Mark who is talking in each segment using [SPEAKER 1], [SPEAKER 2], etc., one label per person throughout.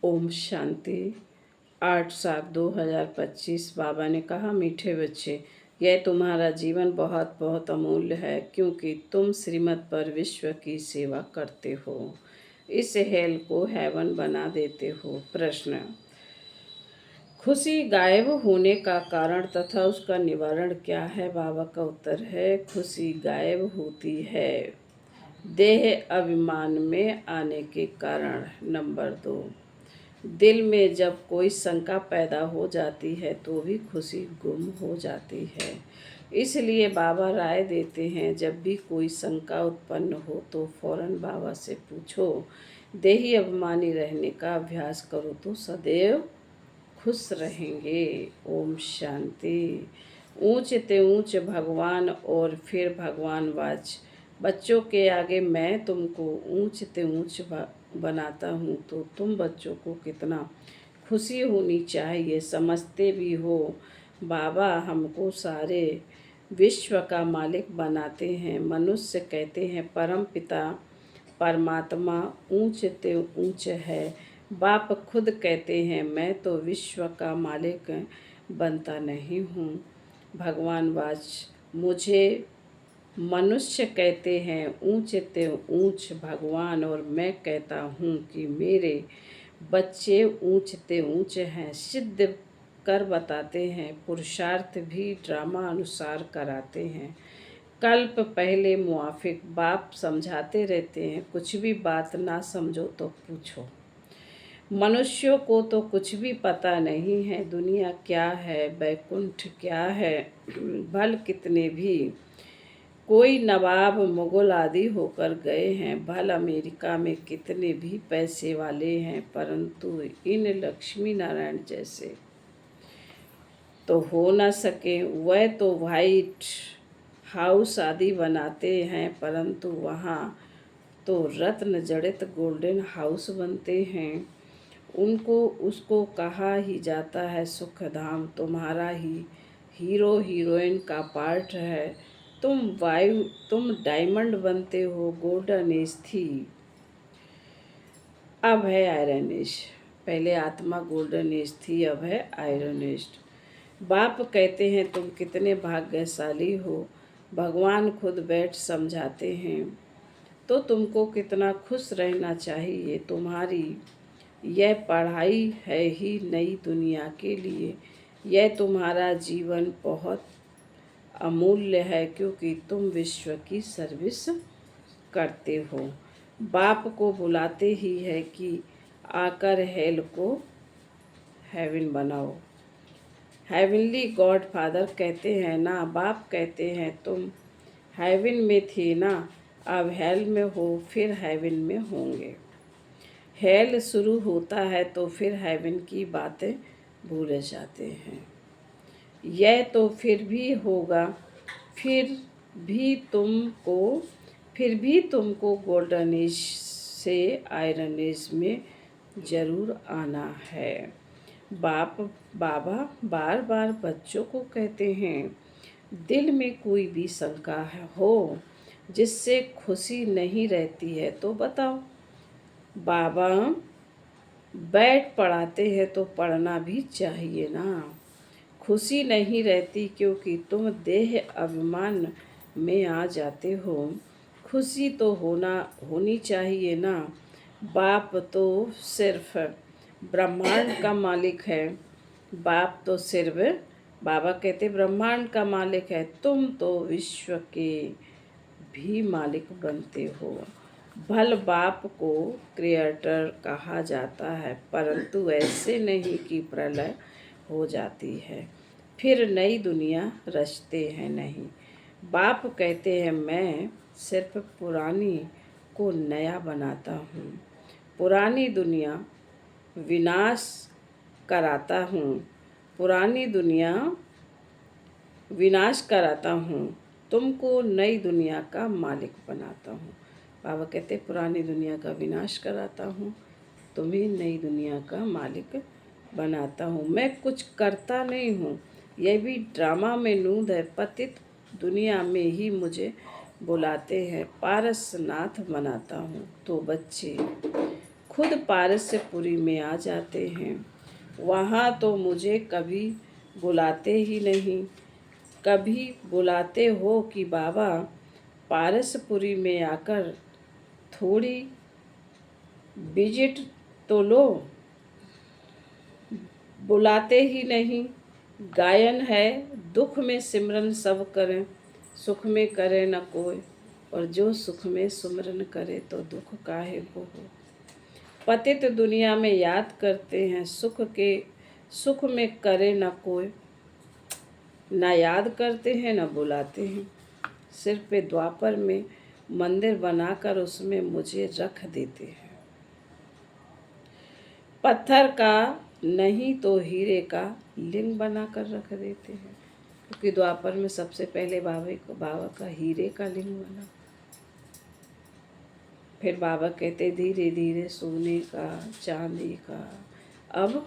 [SPEAKER 1] ओम शांति। 8/7/2025। बाबा ने कहा, मीठे बच्चे, यह तुम्हारा जीवन बहुत बहुत अमूल्य है, क्योंकि तुम श्रीमत पर विश्व की सेवा करते हो। इस हेल को हेवन बना देते हो। प्रश्न: खुशी गायब होने का कारण तथा उसका निवारण क्या है? बाबा का उत्तर है, खुशी गायब होती है देह अभिमान में आने के कारण। नंबर 2, दिल में जब कोई शंका पैदा हो जाती है तो भी खुशी गुम हो जाती है। इसलिए बाबा राय देते हैं, जब भी कोई शंका उत्पन्न हो तो फौरन बाबा से पूछो। देही अभिमानी रहने का अभ्यास करो तो सदैव खुश रहेंगे। ओम शांति। ऊंच ते ऊंच भगवान और फिर भगवान वाच। बच्चों के आगे मैं तुमको ऊंच ते ऊंच बनाता हूँ तो तुम बच्चों को कितना खुशी होनी चाहिए। समझते भी हो, बाबा हमको सारे विश्व का मालिक बनाते हैं। मनुष्य कहते हैं परम पिता परमात्मा ऊंच ते ऊंच है। बाप खुद कहते हैं, मैं तो विश्व का मालिक बनता नहीं हूँ। भगवान वाच, मुझे मनुष्य कहते हैं ऊंच ते ऊंच भगवान, और मैं कहता हूँ कि मेरे बच्चे ऊंच ते ऊंच हैं। सिद्ध कर बताते हैं, पुरुषार्थ भी ड्रामा अनुसार कराते हैं। कल्प पहले मुआफिक बाप समझाते रहते हैं, कुछ भी बात ना समझो तो पूछो। मनुष्यों को तो कुछ भी पता नहीं है, दुनिया क्या है, बैकुंठ क्या है। भल कितने भी कोई नवाब मुगल आदि होकर गए हैं, भल अमेरिका में कितने भी पैसे वाले हैं, परंतु इन लक्ष्मी नारायण जैसे तो हो न सके। वह तो वाइट हाउस आदि बनाते हैं, परंतु वहाँ तो रत्न जड़ित गोल्डन हाउस बनते हैं। उनको उसको कहा ही जाता है सुख धाम। तुम्हारा ही हीरो हीरोइन का पार्ट है। तुम डायमंड बनते हो। गोल्डन एज थी, अब है आयरन एज। पहले आत्मा गोल्डन एज थी, अब है आयरन एज। बाप कहते हैं तुम कितने भाग्यशाली हो। भगवान खुद बैठ समझाते हैं, तो तुमको कितना खुश रहना चाहिए। तुम्हारी यह पढ़ाई है ही नई दुनिया के लिए। यह तुम्हारा जीवन बहुत अमूल्य है, क्योंकि तुम विश्व की सर्विस करते हो। बाप को बुलाते ही है कि आकर हेल को हेवन बनाओ। हेवनली गॉड फादर कहते हैं ना, बाप कहते हैं तुम हेवन में थे ना, अब हेल में हो, फिर हेवन में होंगे। हेल शुरू होता है तो फिर हेवन की बातें भूल जाते हैं। यह तो फिर भी होगा, फिर भी तुमको गोल्डन एज से आयरन एज में ज़रूर आना है। बाबा बार बार बच्चों को कहते हैं, दिल में कोई भी शंका हो जिससे खुशी नहीं रहती है तो बताओ। बाबा बैठ पढ़ाते हैं तो पढ़ना भी चाहिए ना। खुशी नहीं रहती क्योंकि तुम देह अभिमान में आ जाते हो। खुशी तो होनी चाहिए ना। बाप तो सिर्फ ब्रह्मांड का मालिक है। बाबा कहते ब्रह्मांड का मालिक है, तुम तो विश्व के भी मालिक बनते हो। भल बाप को क्रिएटर कहा जाता है, परंतु ऐसे नहीं कि प्रलय हो जाती है फिर नई दुनिया रचते हैं। नहीं, बाप कहते हैं मैं सिर्फ पुरानी को नया बनाता हूँ, पुरानी दुनिया विनाश कराता हूँ, पुरानी दुनिया विनाश कराता हूँ, तुमको नई दुनिया का मालिक बनाता हूँ। बाबा कहते पुरानी दुनिया का विनाश कराता हूँ, तुम्हें नई दुनिया का मालिक बनाता हूँ। मैं कुछ करता नहीं हूँ, यह भी ड्रामा में नूंद है। पतित दुनिया में ही मुझे बुलाते हैं, पारसनाथ बनाता हूँ। तो बच्चे, खुद पारसपुरी में आ जाते हैं। वहाँ तो मुझे कभी बुलाते ही नहीं। कभी बुलाते हो कि बाबा पारसपुरी में आकर थोड़ी विजिट तो लो। बुलाते ही नहीं। गायन है दुख में सिमरन सब करें, सुख में करे न कोई। और जो सुख में सुमरन करे तो दुख काहे को हो। पतित दुनिया में याद करते हैं सुख में करे न कोई। ना याद करते हैं न बुलाते हैं। सिर पे द्वापर में मंदिर बनाकर उसमें मुझे रख देते हैं। पत्थर का नहीं तो हीरे का लिंग बनाकर रख देते हैं। क्योंकि द्वापर में सबसे पहले बाबा का हीरे का लिंग बना। फिर बाबा कहते धीरे धीरे सोने का, चांदी का, अब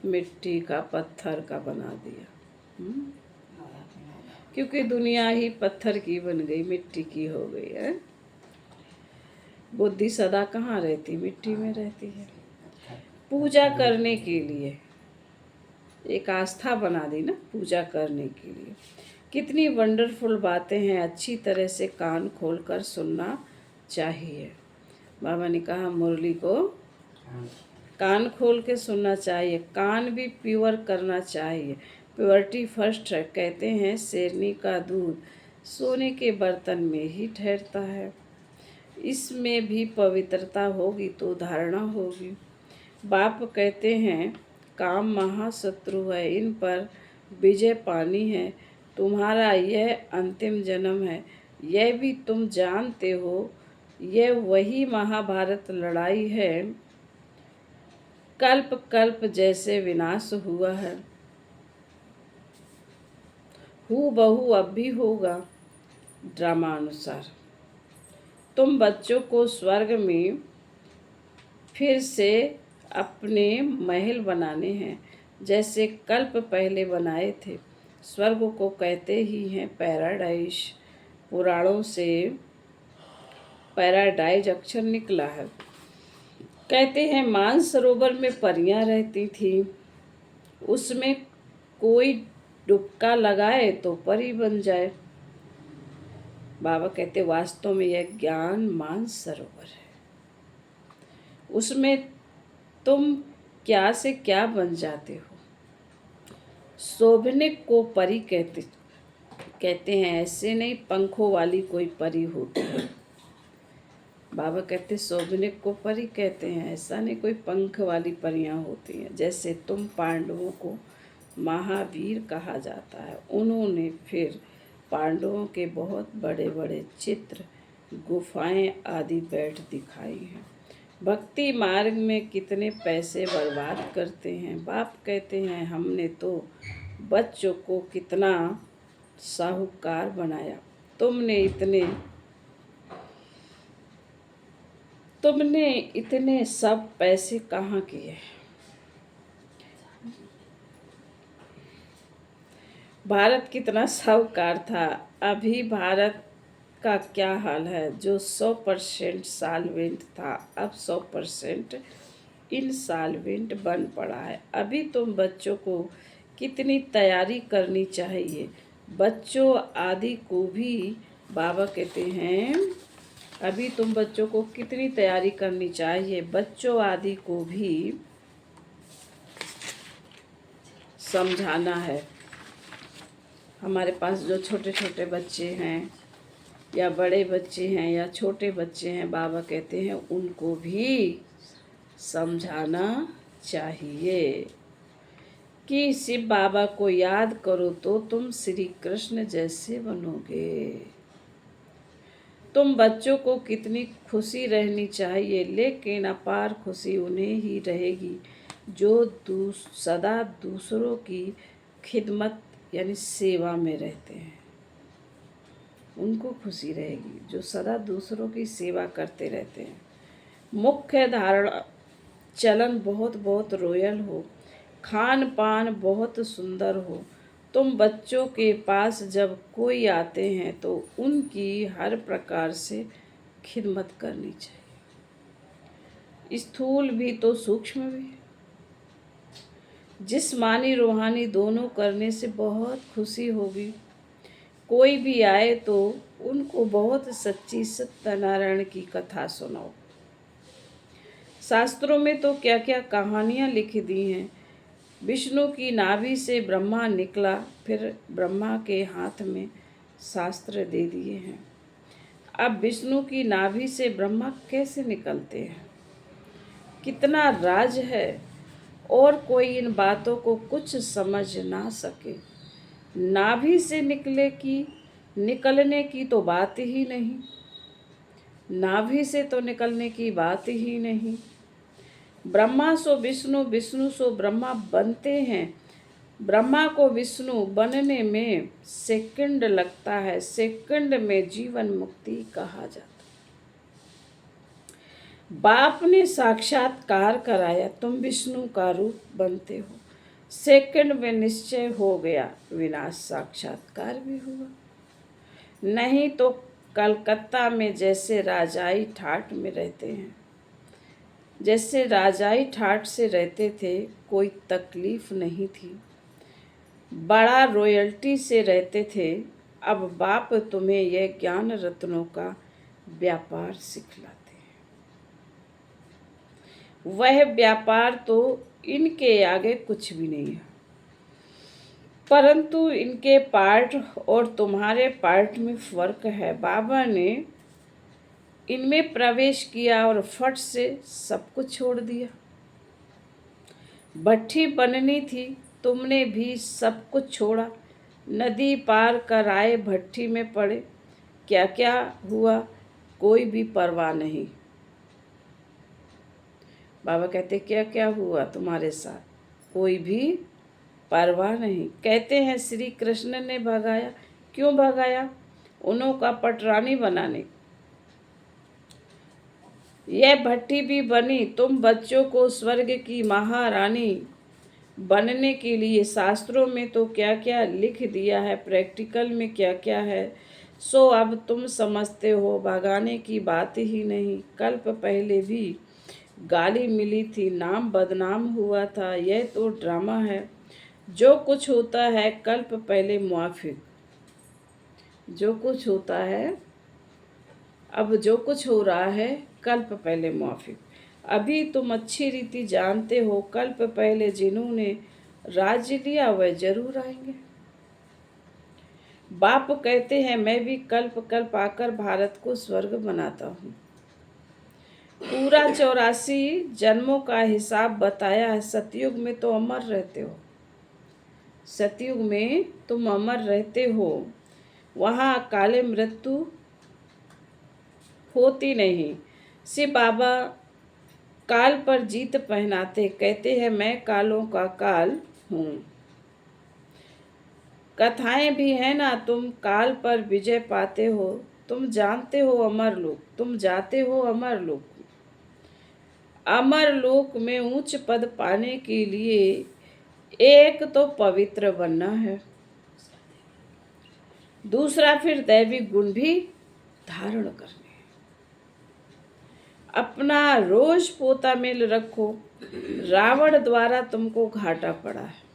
[SPEAKER 1] मिट्टी का, पत्थर का बना दिया। क्योंकि दुनिया ही पत्थर की बन गई, मिट्टी की हो गई है। बुद्धि सदा कहाँ रहती? मिट्टी में रहती है। पूजा करने के लिए एक आस्था बना दी ना, पूजा करने के लिए। कितनी वंडरफुल बातें हैं, अच्छी तरह से कान खोलकर सुनना चाहिए। बाबा ने कहा मुरली को कान खोल के सुनना चाहिए, कान भी प्योर करना चाहिए। प्योरिटी फर्स्ट है। कहते हैं शेरनी का दूध सोने के बर्तन में ही ठहरता है। इसमें भी पवित्रता होगी तो धारणा होगी। बाप कहते हैं काम महाशत्रु है, इन पर विजय पानी है। तुम्हारा यह अंतिम जन्म है, यह भी तुम जानते हो। यह वही महाभारत लड़ाई है, कल्प कल्प जैसे विनाश हुआ है, हूबहू अब भी होगा ड्रामानुसार। तुम बच्चों को स्वर्ग में फिर से अपने महल बनाने हैं, जैसे कल्प पहले बनाए थे। स्वर्ग को कहते ही हैं पैराडाइज। पुराणों से पैराडाइज अक्षर निकला है। कहते हैं मानसरोवर में परियां रहती थी, उसमें कोई डुबका लगाए तो परी बन जाए। बाबा कहते वास्तव में यह ज्ञान मानसरोवर है। उसमें तुम क्या से क्या बन जाते हो। शोभनिक को परी कहते हैं, ऐसे नहीं पंखों वाली कोई परी होती है। बाबा कहते शोभनिक को परी कहते हैं, ऐसा नहीं कोई पंख वाली परियां होती हैं। जैसे तुम पांडवों को महावीर कहा जाता है, उन्होंने फिर पांडवों के बहुत बड़े बड़े चित्र, गुफाएं आदि बैठ दिखाई हैं। भक्ति मार्ग में कितने पैसे बर्बाद करते हैं। बाप कहते हैं हमने तो बच्चों को कितना साहूकार बनाया, तुमने इतने सब पैसे कहाँ किए। भारत कितना साहूकार था। अभी भारत का क्या हाल है। जो 100% सॉल्वेंट था, अब 100% इनसॉल्वेंट बन पड़ा है। अभी तुम बच्चों को कितनी तैयारी करनी चाहिए। बच्चों आदि को भी बाबा कहते हैं अभी तुम बच्चों को कितनी तैयारी करनी चाहिए। बच्चों आदि को भी समझाना है। हमारे पास जो छोटे छोटे बच्चे हैं या बड़े बच्चे हैं या छोटे बच्चे हैं, बाबा कहते हैं उनको भी समझाना चाहिए कि शिव बाबा को याद करो तो तुम श्री कृष्ण जैसे बनोगे। तुम बच्चों को कितनी खुशी रहनी चाहिए, लेकिन अपार खुशी उन्हें ही रहेगी जो सदा दूसरों की खिदमत यानी सेवा में रहते हैं। उनको खुशी रहेगी जो सदा दूसरों की सेवा करते रहते हैं। मुख्य धारणा चलन बहुत बहुत रॉयल हो, खान पान बहुत सुंदर हो। तुम बच्चों के पास जब कोई आते हैं तो उनकी हर प्रकार से खिदमत करनी चाहिए। स्थूल भी तो सूक्ष्म भी। जिस्मानी रूहानी दोनों करने से बहुत खुशी होगी। कोई भी आए तो उनको बहुत सच्ची सत्यनारायण की कथा सुनाओ। शास्त्रों में तो क्या क्या कहानियाँ लिख दी हैं। विष्णु की नाभि से ब्रह्मा निकला, फिर ब्रह्मा के हाथ में शास्त्र दे दिए हैं। अब विष्णु की नाभि से ब्रह्मा कैसे निकलते हैं, कितना राज है, और कोई इन बातों को कुछ समझ ना सके। नाभि से निकलने की तो बात ही नहीं, नाभि से तो निकलने की बात ही नहीं। ब्रह्मा सो विष्णु, विष्णु सो ब्रह्मा बनते हैं। ब्रह्मा को विष्णु बनने में सेकंड लगता है, सेकंड में जीवन मुक्ति कहा जाता। बाप ने साक्षात्कार कराया, तुम विष्णु का रूप बनते हो। सेकंड में निश्चय हो गया, विनाश साक्षात्कार भी हुआ। नहीं तो कलकत्ता में जैसे राजाई ठाट में रहते हैं, जैसे राजाई ठाट से रहते थे, कोई तकलीफ नहीं थी, बड़ा रॉयल्टी से रहते थे। अब बाप तुम्हें यह ज्ञान रत्नों का व्यापार सिखलाते हैं। वह व्यापार तो इनके आगे कुछ भी नहीं है, परंतु इनके पार्ट और तुम्हारे पार्ट में फर्क है। बाबा ने इनमें प्रवेश किया और फट से सब कुछ छोड़ दिया। भट्ठी बननी थी, तुमने भी सब कुछ छोड़ा। नदी पार कर आए, भट्ठी में पड़े, क्या क्या हुआ कोई भी परवाह नहीं। बाबा कहते क्या क्या हुआ तुम्हारे साथ, कोई भी परवाह नहीं। कहते हैं श्री कृष्ण ने भगाया, क्यों भगाया, उन्हों का पटरानी बनाने। यह भट्टी भी बनी तुम बच्चों को स्वर्ग की महारानी बनने के लिए। शास्त्रों में तो क्या क्या लिख दिया है, प्रैक्टिकल में क्या क्या है, सो अब तुम समझते हो। भगाने की बात ही नहीं। कल्प पहले भी गाली मिली थी, नाम बदनाम हुआ था, यह तो ड्रामा है। जो कुछ होता है कल्प पहले मुआफिक, जो कुछ होता है, अब जो कुछ हो रहा है कल्प पहले मुआफिक। अभी तुम अच्छी रीति जानते हो, कल्प पहले जिन्होंने राज्य लिया वह जरूर आएंगे। बाप कहते हैं मैं भी कल्प कल्प आकर भारत को स्वर्ग बनाता हूँ। पूरा 84 जन्मों का हिसाब बताया है। सतयुग में तो अमर रहते हो, सतयुग में तुम अमर रहते हो, वहाँ काले मृत्यु होती नहीं। शिव बाबा काल पर जीत पहनाते, कहते हैं मैं कालों का काल हूँ। कथाएं भी है ना, तुम काल पर विजय पाते हो। तुम जानते हो अमर लोक, तुम जाते हो अमर लोक। अमर लोक में उच्च पद पाने के लिए एक तो पवित्र बनना है, दूसरा फिर दैवी गुण भी धारण करने। अपना रोज पोता मेल रखो। रावण द्वारा तुमको घाटा पड़ा है,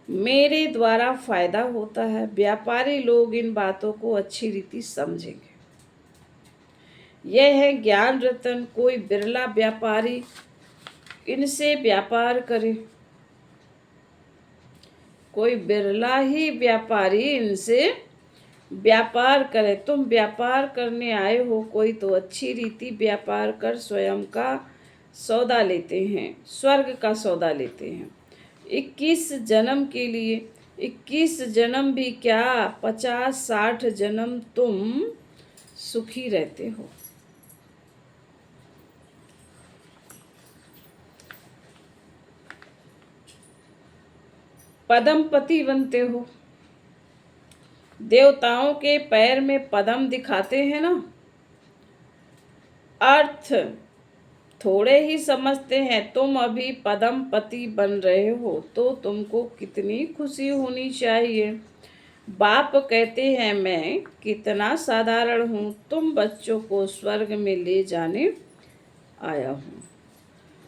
[SPEAKER 1] मेरे द्वारा फायदा होता है। व्यापारी लोग इन बातों को अच्छी रीति समझेंगे। यह है ज्ञान रतन, कोई बिरला व्यापारी इनसे व्यापार करे, कोई बिरला ही व्यापारी इनसे व्यापार करे। तुम व्यापार करने आए हो, कोई तो अच्छी रीति व्यापार कर स्वयं का सौदा लेते हैं, स्वर्ग का सौदा लेते हैं। 21 जन्म के लिए, 21 जन्म भी क्या, 50-60 जन्म तुम सुखी रहते हो। पदमपति बनते हो। देवताओं के पैर में पदम दिखाते हैं ना, अर्थ थोड़े ही समझते हैं। तुम अभी पदमपति बन रहे हो तो तुमको कितनी खुशी होनी चाहिए। बाप कहते हैं मैं कितना साधारण हूँ, तुम बच्चों को स्वर्ग में ले जाने आया हूँ।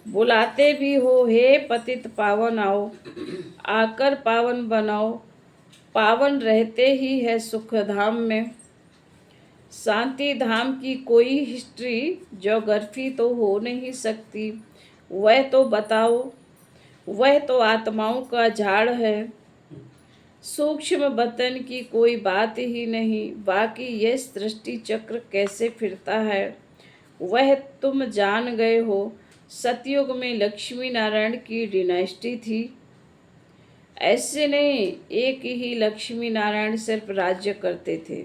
[SPEAKER 1] बुलाते भी हो, हे पतित पावन आओ, आकर पावन बनाओ। पावन रहते ही है सुख धाम में। शांति धाम की कोई हिस्ट्री ज्योग्राफी तो हो नहीं सकती। वह तो बताओ, वह तो आत्माओं का झाड़ है। सूक्ष्म बतन की कोई बात ही नहीं। बाकी ये सृष्टि चक्र कैसे फिरता है वह तुम जान गए हो। सतयुग में लक्ष्मी नारायण की डिनाइस्टी थी। ऐसे नहीं, एक ही लक्ष्मी नारायण सिर्फ राज्य करते थे।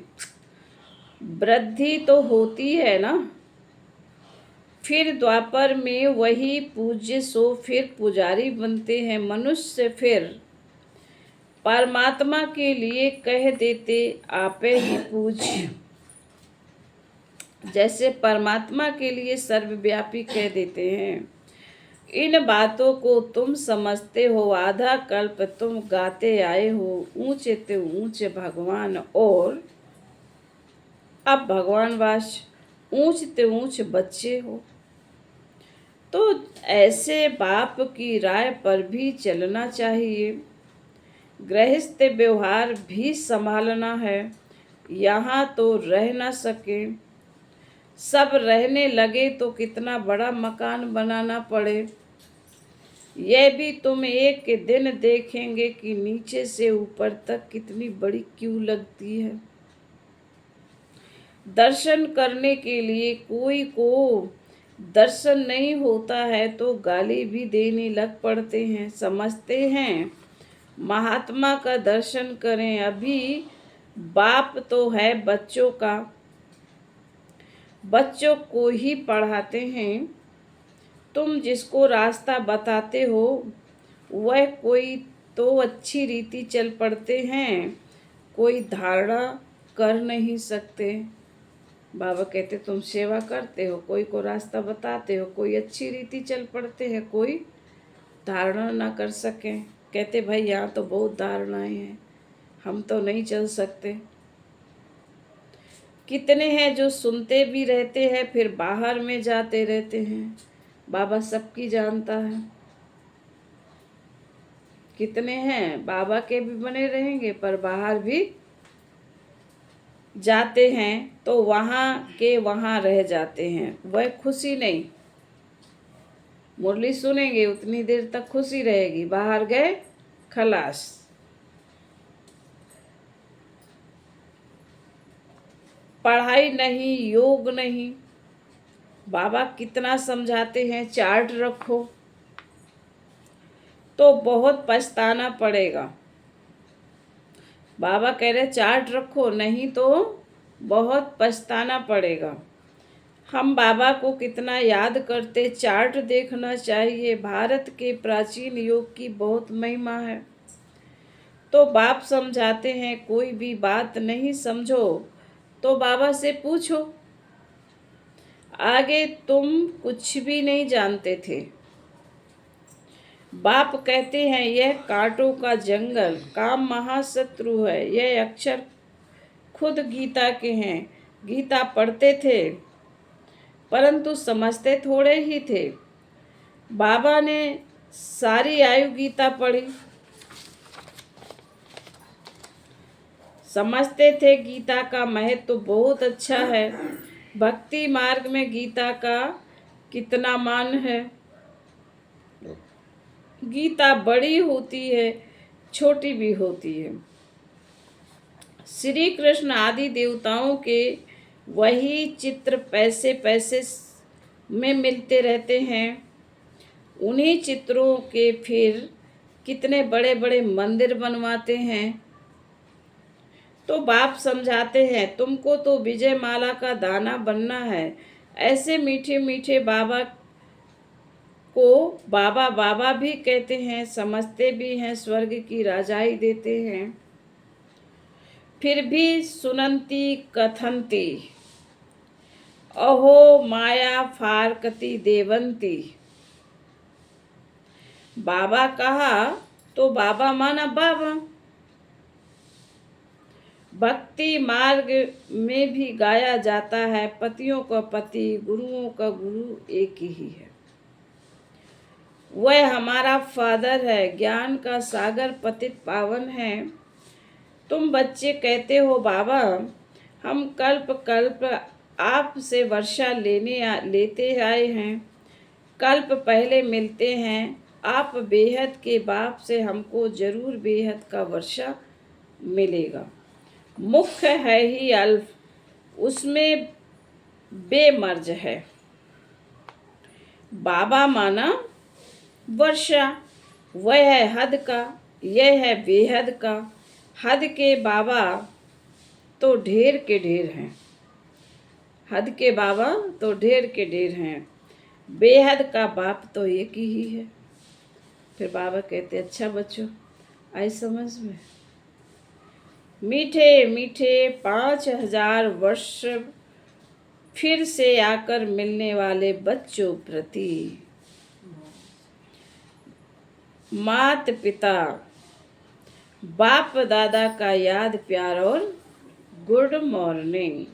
[SPEAKER 1] वृद्धि तो होती है ना। फिर द्वापर में वही पूज्य सो फिर पुजारी बनते हैं मनुष्य। फिर परमात्मा के लिए कह देते आपे ही पूज। जैसे परमात्मा के लिए सर्वव्यापी कह देते हैं। इन बातों को तुम समझते हो। आधा कल्प तुम गाते आए हो ऊंचे ते ऊंचे भगवान, और अब भगवान वास ऊंच ते ऊंच बच्चे हो। तो ऐसे बाप की राय पर भी चलना चाहिए। गृहस्थ व्यवहार भी संभालना है। यहाँ तो रह न सके, सब रहने लगे तो कितना बड़ा मकान बनाना पड़े। यह भी तुम एक दिन देखेंगे कि नीचे से ऊपर तक कितनी बड़ी क्यू लगती है। दर्शन करने के लिए कोई को दर्शन नहीं होता है तो गाली भी देने लग पड़ते हैं। समझते हैं महात्मा का दर्शन करें। अभी बाप तो है बच्चों का, बच्चों को ही पढ़ाते हैं। तुम जिसको रास्ता बताते हो वह कोई तो अच्छी रीति चल पड़ते हैं, कोई धारणा कर नहीं सकते। बाबा कहते तुम सेवा करते हो, कोई को रास्ता बताते हो, कोई अच्छी रीति चल पड़ते हैं, कोई धारणा ना कर सकें। कहते भाई यहाँ तो बहुत धारणाएं हैं, हम तो नहीं चल सकते। कितने हैं जो सुनते भी रहते हैं फिर बाहर में जाते रहते हैं। बाबा सबकी जानता है। कितने हैं बाबा के भी बने रहेंगे पर बाहर भी जाते हैं तो वहाँ के वहाँ रह जाते हैं। वह खुशी नहीं, मुरली सुनेंगे उतनी देर तक खुशी रहेगी, बाहर गए खलास। पढ़ाई नहीं, योग नहीं। बाबा कितना समझाते हैं चार्ट रखो, तो बहुत पछताना पड़ेगा। बाबा कह रहे चार्ट रखो, नहीं तो बहुत पछताना पड़ेगा। हम बाबा को कितना याद करते, चार्ट देखना चाहिए। भारत के प्राचीन योग की बहुत महिमा है। तो बाप समझाते हैं कोई भी बात नहीं समझो तो बाबा से पूछो। आगे तुम कुछ भी नहीं जानते थे। बाप कहते हैं यह कांटों का जंगल, काम महाशत्रु है। यह अक्षर खुद गीता के हैं। गीता पढ़ते थे परंतु समझते थोड़े ही थे। बाबा ने सारी आयु गीता पढ़ी, समझते थे गीता का महत्व तो बहुत अच्छा है। भक्ति मार्ग में गीता का कितना मान है। गीता बड़ी होती है, छोटी भी होती है। श्री कृष्ण आदि देवताओं के वही चित्र पैसे पैसे में मिलते रहते हैं। उन्हीं चित्रों के फिर कितने बड़े बड़े मंदिर बनवाते हैं। तो बाप समझाते हैं तुमको तो विजय माला का दाना बनना है। ऐसे मीठे मीठे बाबा को बाबा बाबा भी कहते हैं, समझते भी हैं, स्वर्ग की राजाई देते हैं। फिर भी सुनंती कथंती, अहो माया फारकती देवंती। बाबा कहा तो बाबा माना बाबा। भक्ति मार्ग में भी गाया जाता है, पतियों का पति गुरुओं का गुरु एक ही है। वह हमारा फादर है, ज्ञान का सागर पतित पावन है। तुम बच्चे कहते हो बाबा हम कल्प कल्प आपसे वर्षा लेते आए हैं, कल्प पहले मिलते हैं। आप बेहद के बाप से हमको जरूर बेहद का वर्षा मिलेगा। मुख्य है ही अल्फ, उसमें बेमर्ज है। बाबा माना वर्षा, वह है हद का, यह है बेहद का। हद के बाबा तो ढेर के ढेर हैं, हद के बाबा तो ढेर के ढेर हैं, बेहद का बाप तो एक ही है। फिर बाबा कहते अच्छा बच्चों आई समझ में। मीठे मीठे 5000 वर्ष फिर से आकर मिलने वाले बच्चों प्रति मात पिता बाप दादा का याद प्यार और गुड मॉर्निंग।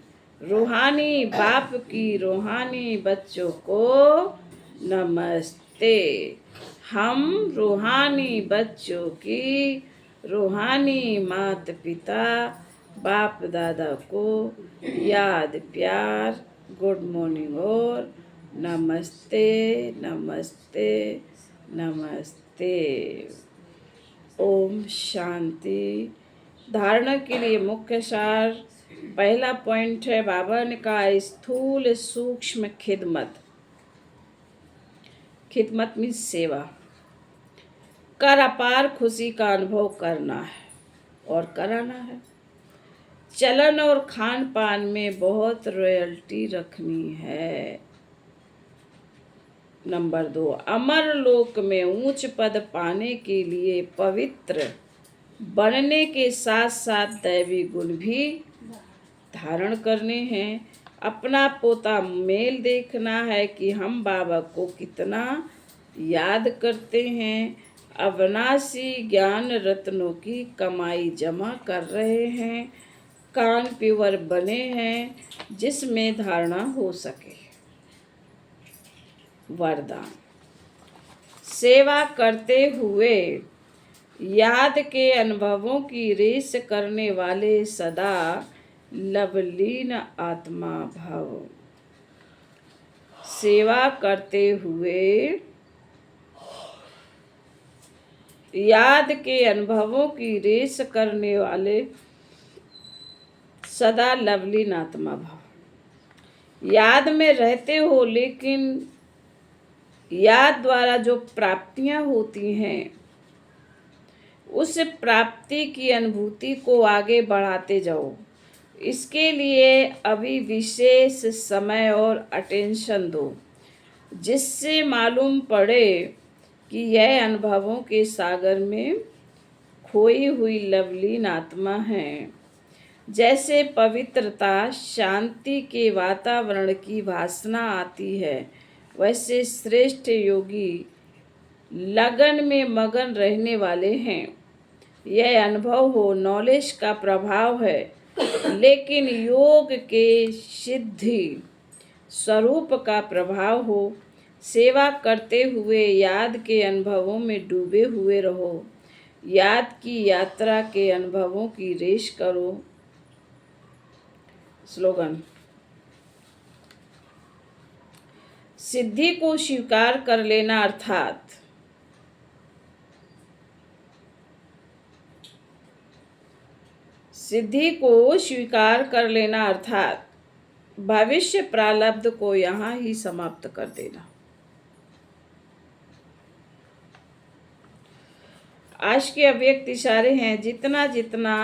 [SPEAKER 1] रूहानी बाप की रूहानी बच्चों को नमस्ते। हम रूहानी बच्चों की रूहानी मात पिता बाप दादा को याद प्यार गुड मॉर्निंग और नमस्ते नमस्ते नमस्ते। ओम शांति। धारणा के लिए मुख्य सार। पहला पॉइंट है बाबा ने कहा स्थूल सूक्ष्म खिदमत। खिदमत मीन्स सेवा कर अपार खुशी का अनुभव करना है और कराना है। चलन और खान पान में बहुत रॉयल्टी रखनी है। नंबर 2 अमर लोक में उच्च पद पाने के लिए पवित्र बनने के साथ साथ दैवी गुण भी धारण करने हैं। अपना पोता मेल देखना है कि हम बाबा को कितना याद करते हैं। अविनाशी ज्ञान रत्नों की कमाई जमा कर रहे हैं। कान प्योर बने हैं जिसमें धारणा हो सके। वरदान। सेवा करते हुए याद के अनुभवों की रेस करने वाले सदा लवलीन आत्मा भव। सेवा करते हुए याद के अनुभवों की रेस करने वाले सदा लवलीन आत्मा भव। याद में रहते हो लेकिन याद द्वारा जो प्राप्तियां होती हैं उस प्राप्ति की अनुभूति को आगे बढ़ाते जाओ। इसके लिए अभी विशेष समय और अटेंशन दो जिससे मालूम पड़े कि यह अनुभवों के सागर में खोई हुई लवलीन आत्मा है। जैसे पवित्रता शांति के वातावरण की वासना आती है वैसे श्रेष्ठ योगी लगन में मगन रहने वाले हैं। यह अनुभव हो नॉलेज का प्रभाव है लेकिन योग के सिद्धि स्वरूप का प्रभाव हो। सेवा करते हुए याद के अनुभवों में डूबे हुए रहो। याद की यात्रा के अनुभवों की रेस करो। स्लोगन। सिद्धि को स्वीकार कर लेना अर्थात सिद्धि को स्वीकार कर लेना अर्थात भविष्य प्रारब्ध को यहाँ ही समाप्त कर देना। आज के अव्यक्त इशारे हैं जितना जितना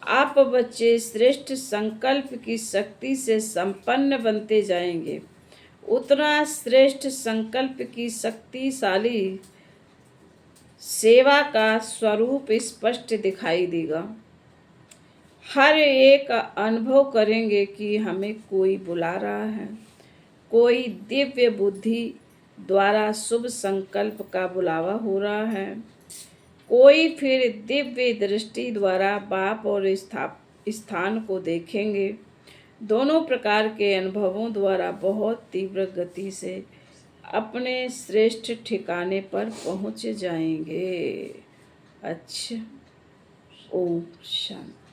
[SPEAKER 1] आप बच्चे श्रेष्ठ संकल्प की शक्ति से संपन्न बनते जाएंगे उतना श्रेष्ठ संकल्प की शक्तिशाली सेवा का स्वरूप स्पष्ट दिखाई देगा। हर एक अनुभव करेंगे कि हमें कोई बुला रहा है। कोई दिव्य बुद्धि द्वारा शुभ संकल्प का बुलावा हो रहा है। कोई फिर दिव्य दृष्टि द्वारा बाप और स्थान को देखेंगे। दोनों प्रकार के अनुभवों द्वारा बहुत तीव्र गति से अपने श्रेष्ठ ठिकाने पर पहुंच जाएंगे। अच्छा, ओम शांति।